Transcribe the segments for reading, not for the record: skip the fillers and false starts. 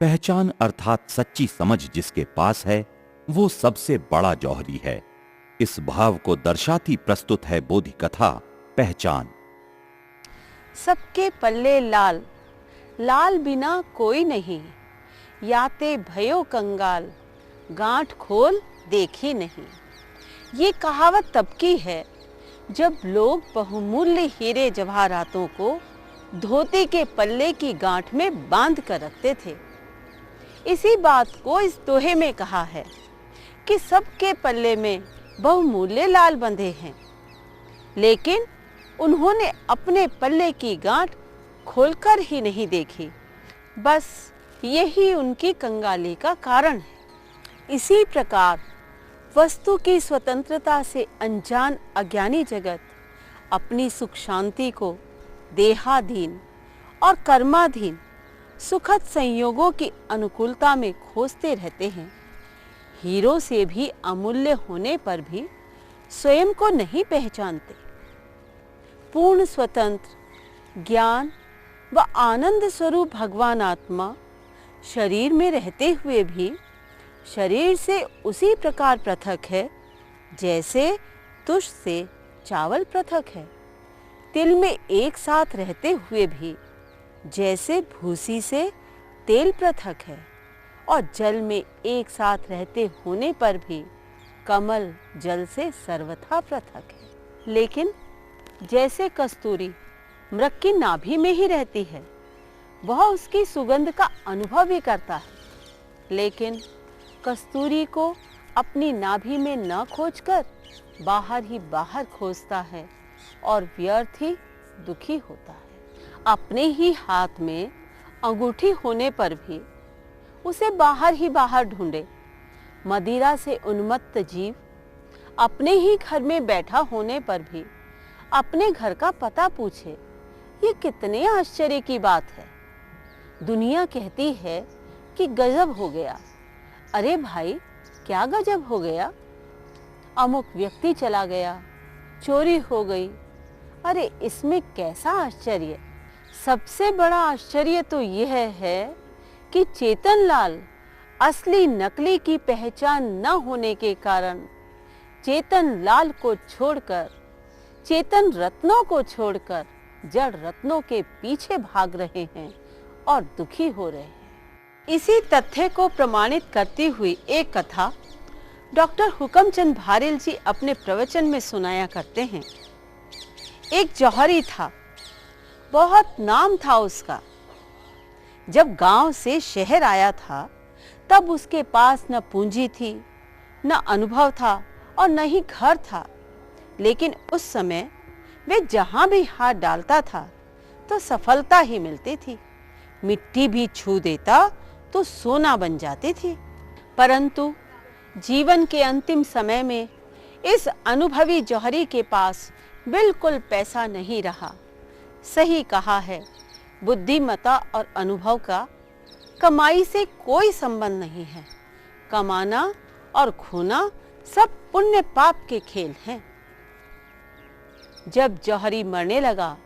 पहचान अर्थात सच्ची समझ जिसके पास है वो सबसे बड़ा जौहरी है। इस भाव को दर्शाती प्रस्तुत है बोधि कथा पहचान। सबके पल्ले लाल, लाल बिना कोई नहीं, याते भयो कंगाल, गांठ खोल देखी नहीं। ये कहावत तब की है जब लोग बहुमूल्य हीरे जवाहरातों को धोती के पल्ले की गांठ में बांध कर रखते थे। इसी बात को इस दोहे में कहा है कि सबके पल्ले में बहुमूल्य लाल बंधे हैं, लेकिन उन्होंने अपने पल्ले की गांठ खोलकर ही नहीं देखी। बस यही उनकी कंगाली का कारण है। इसी प्रकार वस्तु की स्वतंत्रता से अनजान अज्ञानी जगत अपनी सुख शांति को देहाधीन और कर्माधीन सुखद संयोगों की अनुकूलता में खोजते रहते हैं। हीरो से भी अमूल्य होने पर भी स्वयं को नहीं पहचानते। पूर्ण स्वतंत्र ज्ञान व आनंद स्वरूप भगवान आत्मा शरीर में रहते हुए भी शरीर से उसी प्रकार पृथक है जैसे तुष से चावल पृथक है, तिल में एक साथ रहते हुए भी जैसे भूसी से तेल पृथक है, और जल में एक साथ रहते होने पर भी कमल जल से सर्वथा पृथक है। लेकिन जैसे कस्तूरी मृग की नाभि में ही रहती है, वह उसकी सुगंध का अनुभव भी करता है, लेकिन कस्तूरी को अपनी नाभि में न खोजकर बाहर ही बाहर खोजता है और व्यर्थ ही दुखी होता है। अपने ही हाथ में अंगूठी होने पर भी उसे बाहर ही बाहर ढूंढे। मदिरा से उन्मत्त जीव अपने ही घर में बैठा होने पर भी अपने घर का पता पूछे, ये कितने आश्चर्य की बात है। दुनिया कहती है कि गजब हो गया। अरे भाई, क्या गजब हो गया? अमुक व्यक्ति चला गया, चोरी हो गई। अरे इसमें कैसा आश्चर्य? सबसे बड़ा आश्चर्य तो यह है कि चेतन लाल असली नकली की पहचान न होने के कारण चेतन लाल को छोड़कर, चेतन रत्नों को छोड़कर जड़ रत्नों के पीछे भाग रहे हैं और दुखी हो रहे हैं। इसी तथ्य को प्रमाणित करती हुई एक कथा डॉक्टर हुकमचंद भारेल जी अपने प्रवचन में सुनाया करते हैं। एक जौहरी था, बहुत नाम था उसका। जब गांव से शहर आया था तब उसके पास न पूंजी थी, न अनुभव था और न ही घर था, लेकिन उस समय वे जहां भी हाथ डालता था तो सफलता ही मिलती थी। मिट्टी भी छू देता तो सोना बन जाती थी। परंतु जीवन के अंतिम समय में इस अनुभवी जौहरी के पास बिल्कुल पैसा नहीं रहा। सही कहा है, बुद्धिमत्ता और अनुभव का कमाई से कोई संबंध नहीं है। कमाना और खोना सब पुण्य पाप के खेल हैं। जब जौहरी मरने लगा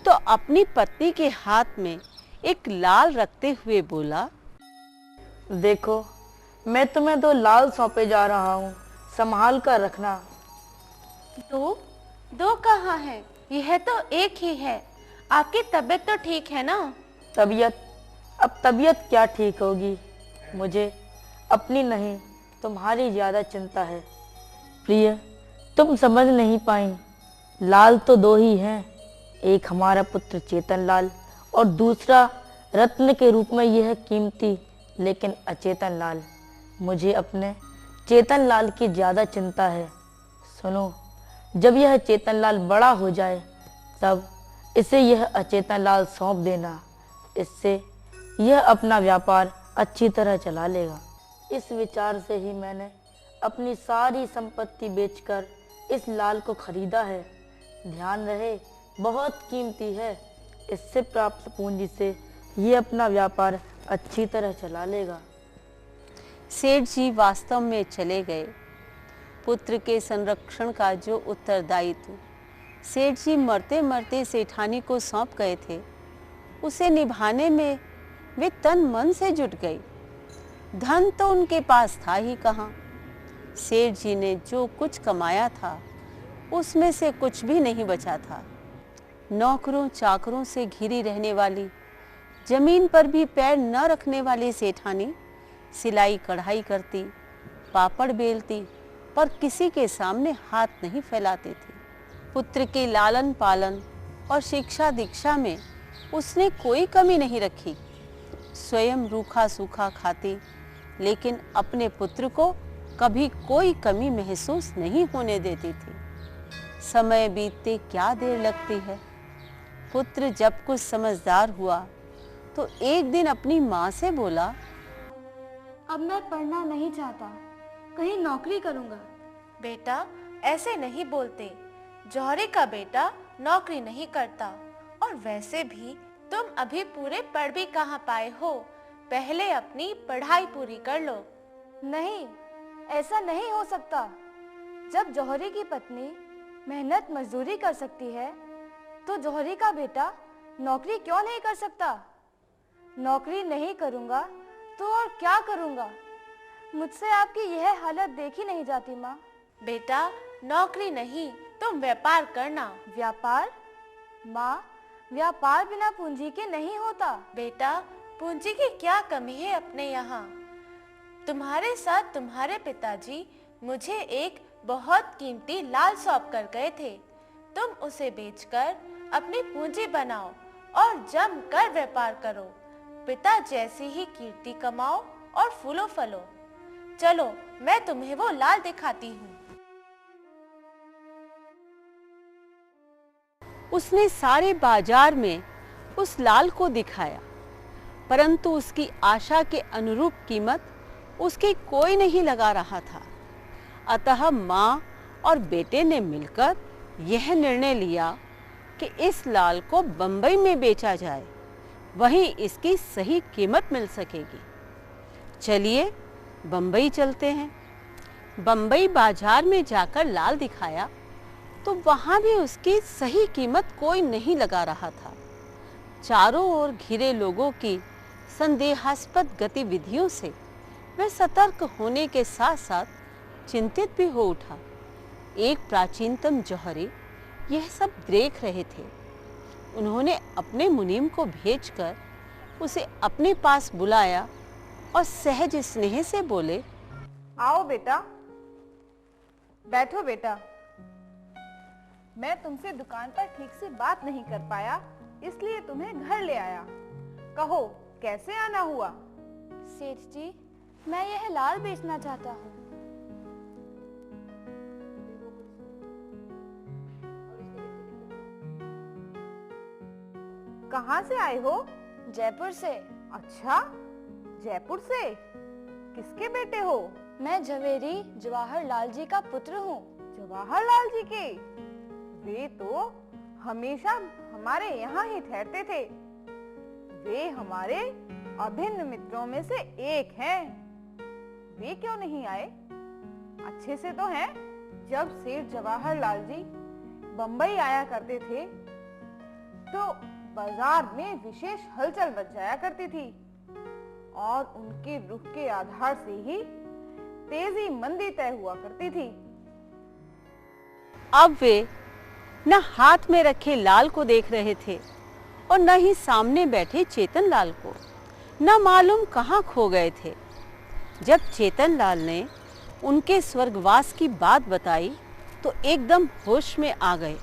तो अपनी पत्नी के हाथ में एक लाल रखते हुए बोला, देखो, मैं तुम्हें 2 लाल सौंपे जा रहा हूँ, संभाल कर रखना। 2 कहाँ है? यह तो एक ही है। आपकी तबीयत तो ठीक है ना? अब तबीयत क्या ठीक होगी? मुझे अपनी नहीं तुम्हारी ज्यादा चिंता है। प्रिय, तुम समझ नहीं पाई, लाल तो 2 ही हैं। एक हमारा पुत्र चेतन लाल और दूसरा रत्न के रूप में यह कीमती लेकिन अचेतन लाल। मुझे अपने चेतन लाल की ज्यादा चिंता है। सुनो, जब यह चेतन लाल बड़ा हो जाए तब इसे यह अचेतन लाल सौंप देना। इससे यह अपना व्यापार अच्छी तरह चला लेगा। इस विचार से ही मैंने अपनी सारी संपत्ति बेचकर इस लाल को खरीदा है। ध्यान रहे, बहुत कीमती है। इससे प्राप्त पूंजी से ये अपना व्यापार अच्छी तरह चला लेगा। सेठ जी वास्तव में चले गए। पुत्र के संरक्षण का जो उत्तरदायित्व सेठ जी मरते मरते सेठानी को सौंप गए थे, उसे निभाने में वे तन मन से जुट गई। धन तो उनके पास था ही कहाँ। सेठ जी ने जो कुछ कमाया था उसमें से कुछ भी नहीं बचा था। नौकरों चाकरों से घिरी रहने वाली, जमीन पर भी पैर न रखने वाली सेठानी सिलाई कढ़ाई करती, पापड़ बेलती, पर किसी के सामने हाथ नहीं फैलाते थे। पुत्र के लालन पालन और शिक्षा दीक्षा में उसने कोई कमी नहीं रखी। स्वयं रूखा सूखा खाती, लेकिन अपने पुत्र को कभी कोई कमी महसूस नहीं होने देती थी। समय बीतते क्या देर लगती है। पुत्र जब कुछ समझदार हुआ तो एक दिन अपनी माँ से बोला, अब मैं पढ़ना नहीं चाहता, कहीं नौकरी करूंगा। बेटा ऐसे नहीं बोलते, जौहरी का बेटा नौकरी नहीं करता। और वैसे भी तुम अभी पूरे पढ़ भी कहाँ पाए हो, पहले अपनी पढ़ाई पूरी कर लो। नहीं, ऐसा नहीं हो सकता। जब जौहरी की पत्नी मेहनत मजदूरी कर सकती है तो जौहरी का बेटा नौकरी क्यों नहीं कर सकता? नौकरी नहीं करूंगा तो और क्या करूंगा? मुझसे आपकी यह हालत देखी नहीं जाती माँ। बेटा नौकरी नहीं, तुम व्यापार करना। व्यापार? माँ, व्यापार बिना पूंजी के नहीं होता। बेटा पूंजी की क्या कमी है अपने यहाँ? तुम्हारे साथ तुम्हारे पिताजी मुझे एक बहुत कीमती लाल सौंप कर गए थे। तुम उसे बेचकर अपनी पूंजी बनाओ और जम कर व्यापार करो। पिता जैसी ही कीर्ति कमाओ और फूलो फलो। चलो मैं तुम्हें वो लाल दिखाती हूँ। उसने सारे बाजार में उस लाल को दिखाया, परंतु उसकी आशा के अनुरूप कीमत उसकी कोई नहीं लगा रहा था। अतः माँ और बेटे ने मिलकर यह निर्णय लिया कि इस लाल को बंबई में बेचा जाए, वहीं इसकी सही कीमत मिल सकेगी। चलिए बंबई चलते हैं। बंबई बाजार में जाकर लाल दिखाया तो वहाँ भी उसकी सही कीमत कोई नहीं लगा रहा था। चारों ओर घिरे लोगों की संदेहास्पद गतिविधियों से वह सतर्क होने के साथ साथ चिंतित भी हो उठा। एक प्राचीनतम जौहरी यह सब देख रहे थे। उन्होंने अपने मुनीम को भेजकर उसे अपने पास बुलाया और सहज स्नेह से बोले, आओ बेटा, बैठो बेटा। मैं तुमसे दुकान पर ठीक से बात नहीं कर पाया, इसलिए तुम्हें घर ले आया। कहो कैसे आना हुआ? सेठ जी, मैं यह लाल बेचना चाहता हूँ। कहाँ से आए हो? जयपुर से। अच्छा, जयपुर से? किसके बेटे हो? मैं झवेरी जवाहरलाल जी का पुत्र हूँ। जवाहरलाल जी के? वे तो हमेशा हमारे यहाँ ही ठहरते थे। वे हमारे अभिन्न मित्रों में से एक हैं। वे क्यों नहीं आए? अच्छे से तो हैं। जब सेठ जवाहरलाल जी बंबई आया करते थे तो बाजार में विशेष हलचल मच जाया करती थी और उनके रुख के आधार से ही तेजी मंदी तय हुआ करती थी। अब वे न हाथ में रखे लाल को देख रहे थे और न ही सामने बैठे चेतन लाल को। न मालूम कहाँ खो गए थे। जब चेतन लाल ने उनके स्वर्गवास की बात बताई तो एकदम होश में आ गए।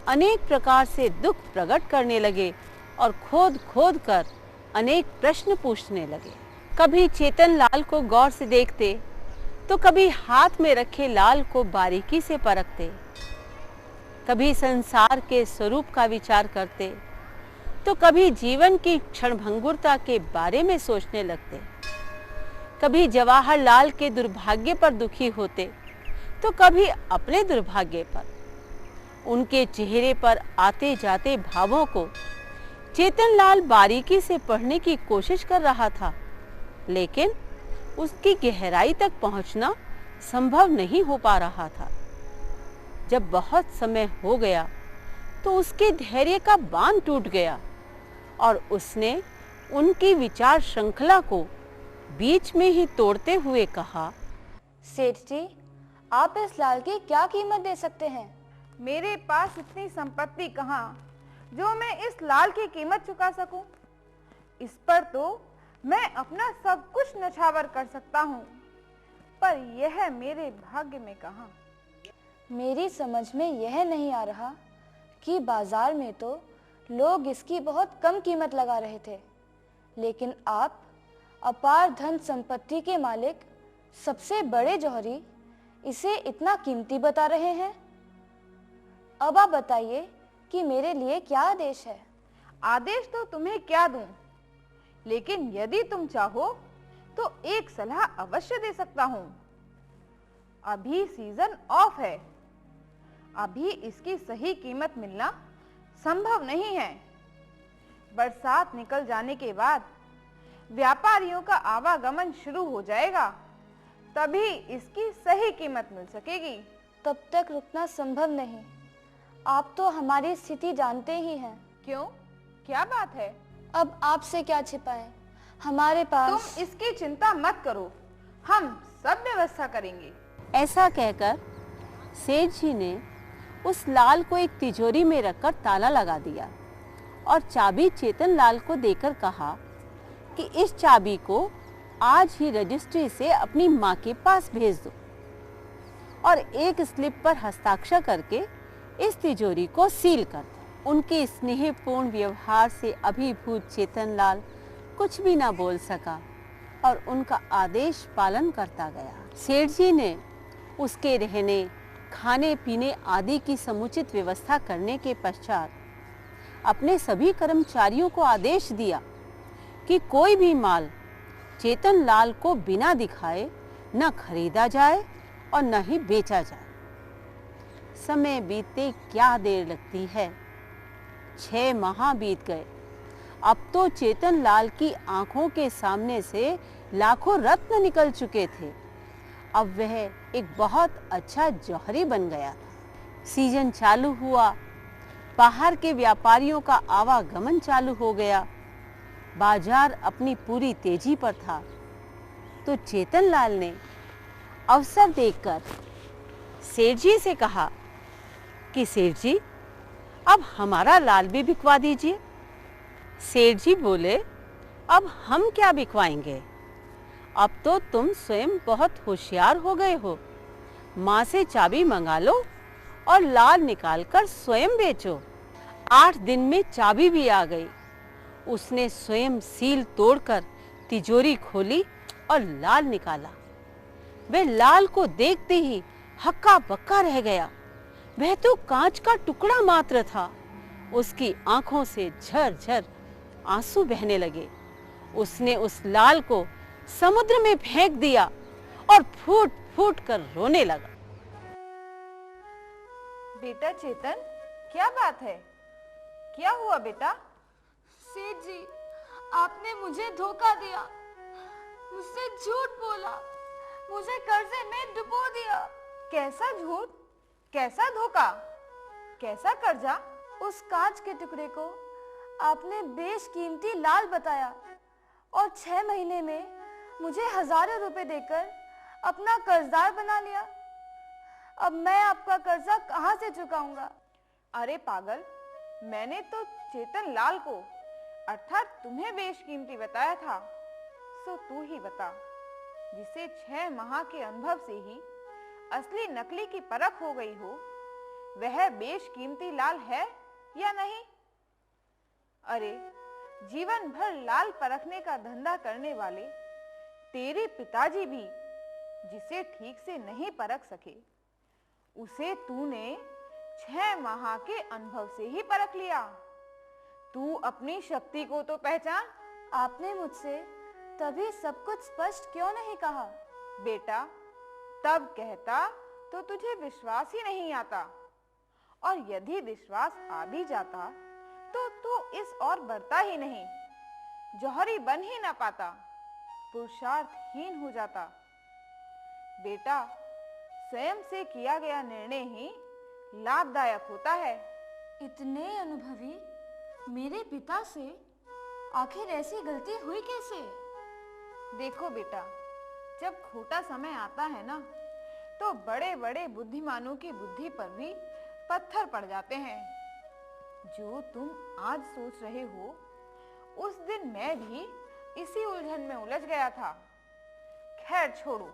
अनेक प्रकार से दुख प्रकट करने लगे और खोद खोद कर अनेक प्रश्न पूछने लगे। कभी चेतन लाल को गौर से देखते तो कभी हाथ में रखे लाल को बारीकी से परखते, कभी संसार के स्वरूप का विचार करते तो कभी जीवन की क्षणभंगुरता के बारे में सोचने लगते। कभी जवाहरलाल के दुर्भाग्य पर दुखी होते तो कभी अपने दुर्भाग्य पर। उनके चेहरे पर आते जाते भावों को चेतन लाल बारीकी से पढ़ने की कोशिश कर रहा था, लेकिन उसकी गहराई तक पहुंचना संभव नहीं हो पा रहा था। जब बहुत समय हो गया तो उसके धैर्य का बांध टूट गया और उसने उनकी विचार श्रृंखला को बीच में ही तोड़ते हुए कहा, सेठ जी, आप इस लाल की क्या कीमत दे सकते हैं? मेरे पास इतनी संपत्ति कहाँ जो मैं इस लाल की कीमत चुका सकूं। इस पर तो मैं अपना सब कुछ न्यौछावर कर सकता हूँ, पर यह मेरे भाग्य में कहाँ। मेरी समझ में यह नहीं आ रहा कि बाजार में तो लोग इसकी बहुत कम कीमत लगा रहे थे, लेकिन आप अपार धन संपत्ति के मालिक, सबसे बड़े जौहरी, इसे इतना कीमती बता रहे हैं। अब आप बताइए कि मेरे लिए क्या आदेश है? आदेश तो तुम्हें क्या दूं, लेकिन यदि तुम चाहो तो एक सलाह अवश्य दे सकता हूं। अभी सीजन ऑफ है, अभी इसकी सही कीमत मिलना संभव नहीं है। बरसात निकल जाने के बाद व्यापारियों का आवागमन शुरू हो जाएगा, तभी इसकी सही कीमत मिल सकेगी। तब तक रुकना संभव नहीं। आप तो हमारी स्थिति जानते ही हैं। क्यों, क्या बात है? अब आपसे क्या छिपाएं? हमारे पास। तुम इसकी चिंता मत करो, हम सब व्यवस्था करेंगे। ऐसा कहकर सेठ जी ने उस लाल को एक तिजोरी में रखकर ताला लगा दिया और चाबी चेतन लाल को देकर कहा कि इस चाबी को आज ही रजिस्ट्री से अपनी माँ के पास भेज दो और एक स्लिप पर हस्ताक्षर करके इस तिजोरी को सील कर दो। उनके स्नेहपूर्ण व्यवहार से अभिभूत चेतन लाल कुछ भी ना बोल सका और उनका आदेश पालन करता गया। सेठ जी ने उसके रहने, खाने पीने आदि की समुचित व्यवस्था करने के पश्चात अपने सभी कर्मचारियों को आदेश दिया कि कोई भी माल चेतन लाल को बिना दिखाए न खरीदा जाए और न ही बेचा जाए। समय बीते क्या देर लगती है, 6 माह बीत गए। अब तो चेतन लाल की आंखों के सामने से लाखों रत्न निकल चुके थे। अब वह एक बहुत अच्छा जौहरी बन गया था। सीजन चालू हुआ, बाहर के व्यापारियों का आवागमन चालू हो गया, बाजार अपनी पूरी तेजी पर था। तो चेतन लाल ने अवसर देखकर सेठ जी से कहा कि सेठ जी, अब हमारा लाल भी बिकवा दीजिए। सेठ जी बोले, अब हम क्या बिकवाएंगे? अब तो तुम स्वयं बहुत होशियार हो गए हो। माँ से चाबी मंगा लो और लाल निकालकर स्वयं बेचो। 8 दिन में चाबी भी आ गई। उसने स्वयं सील तोड़कर तिजोरी खोली और लाल निकाला। वह लाल को देखते ही हक्का बक्का रह गया। वह तो कांच का टुकड़ा मात्र था। उसकी आंखों से झरझर आंसू बहने लगे। उसने उस लाल को समुद्र में फेंक दिया और फूट फूट कर रोने लगा। बेटा चेतन, क्या बात है? क्या हुआ बेटा? सेठ जी, आपने मुझे धोखा दिया, मुझसे झूठ बोला, मुझे कर्जे में डुबो दिया। कैसा झूठ, कैसा धोखा, कैसा कर्जा? उस कांच के टुकड़े को आपने बेशकीमती लाल बताया और 6 महीने में मुझे हजारों रुपए देकर अपना कर्जदार बना लिया। अब मैं आपका कर्जा कहां से चुकाऊंगा? अरे पागल, मैंने तो चेतन लाल को अर्थात तुम्हें बेशकीमती बताया था। सो तू ही बता, जिसे 6 माह के अनुभव से ही असली नकली की परख हो गई हो, वह बेशकीमती लाल है या नहीं? अरे, जीवन भर लाल परखने का धंधा करने वाले तेरे पिताजी भी जिसे ठीक से नहीं परख सके, उसे तूने 6 माह के अनुभव से ही परख लिया। तू अपनी शक्ति को तो पहचान। आपने मुझसे तभी सब कुछ स्पष्ट क्यों नहीं कहा? बेटा, तब कहता तो तुझे विश्वास ही नहीं आता, और यदि विश्वास आ भी जाता तो तू इस और बढ़ता ही नहीं, जौहरी बन ही ना पाता, पुरुषार्थहीन हो जाता। बेटा, स्वयं से किया गया निर्णय ही लाभदायक होता है। इतने अनुभवी मेरे पिता से आखिर ऐसी गलती हुई कैसे? देखो बेटा, जब खोटा समय आता है ना, तो बड़े बड़े बुद्धिमानों की बुद्धि पर भी पत्थर पड़ जाते हैं। जो तुम आज सोच रहे हो, उस दिन मैं भी इसी उलझन में उलझ गया था। खैर छोड़ो,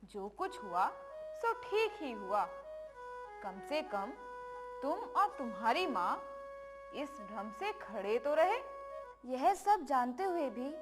जो कुछ हुआ सो ठीक ही हुआ। कम से कम तुम और तुम्हारी माँ इस भ्रम से खड़े तो रहे। यह सब जानते हुए भी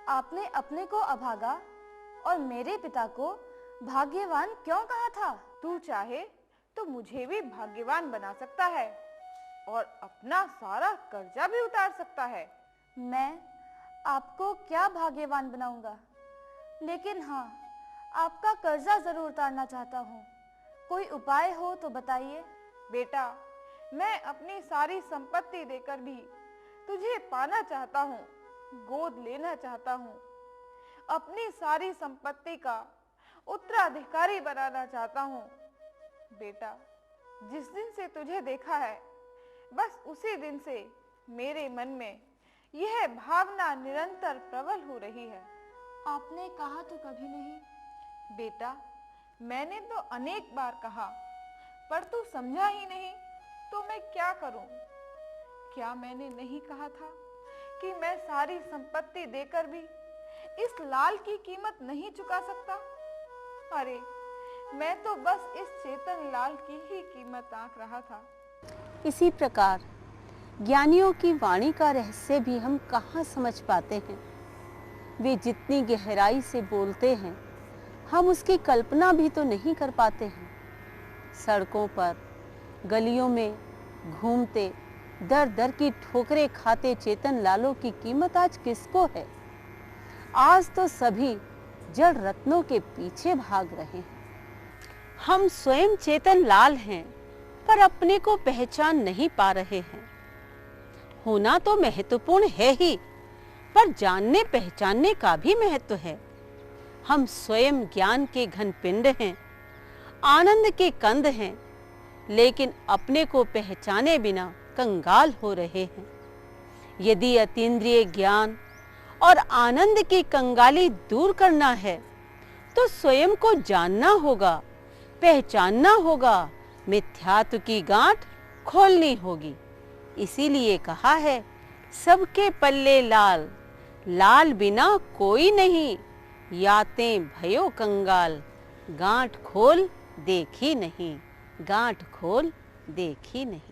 आपने अपने को अभागा और मेरे पिता को भाग्यवान क्यों कहा था? तू चाहे तो मुझे भी भाग्यवान बना सकता है और अपना सारा कर्जा भी उतार सकता है। मैं आपको क्या भाग्यवान बनाऊंगा, लेकिन हाँ, आपका कर्जा जरूर उतारना चाहता हूँ। कोई उपाय हो तो बताइए। बेटा, मैं अपनी सारी संपत्ति देकर भी तुझे पाना चाहता हूँ, गोद लेना चाहता हूँ, अपनी सारी संपत्ति का उत्तराधिकारी बनाना चाहता हूँ। बेटा, जिस दिन से तुझे देखा है, बस उसी दिन से मेरे मन में यह भावना निरंतर प्रबल हो रही है। आपने कहा तो कभी नहीं। बेटा, मैंने तो अनेक बार कहा, पर तू समझा ही नहीं, तो मैं क्या करूं? क्या मैंने नहीं कहा था कि मैं सारी संपत्ति देकर भी इस लाल की कीमत नहीं चुका सकता? अरे, मैं तो बस इस चेतन लाल की ही कीमत आंक रहा था। इसी प्रकार ज्ञानियों की वाणी का रहस्य भी हम कहाँ समझ पाते हैं। वे जितनी गहराई से बोलते हैं, हम उसकी कल्पना भी तो नहीं कर पाते हैं। सड़कों पर, गलियों में घूमते, दर दर की ठोकरें खाते चेतन लालों की कीमत आज किसको है? आज तो सभी जड़ रत्नों के पीछे भाग रहे हैं। हम स्वयं चेतन लाल हैं, पर अपने को पहचान नहीं पा रहे हैं। होना तो महत्वपूर्ण है ही, पर जानने पहचानने का भी महत्व है। हम स्वयं ज्ञान के घन पिंड हैं, आनंद के कंद हैं, लेकिन अपने को पहचाने बिना कंगाल हो रहे हैं। यदि अतीन्द्रिय ज्ञान और आनंद की कंगाली दूर करना है, तो स्वयं को जानना होगा, पहचानना होगा, मिथ्यात्व की गांठ खोलनी होगी। इसीलिए कहा है, सबके पल्ले लाल, लाल बिना कोई नहीं, यातें भयो कंगाल, गांठ खोल देखी नहीं, गांठ खोल देखी नहीं।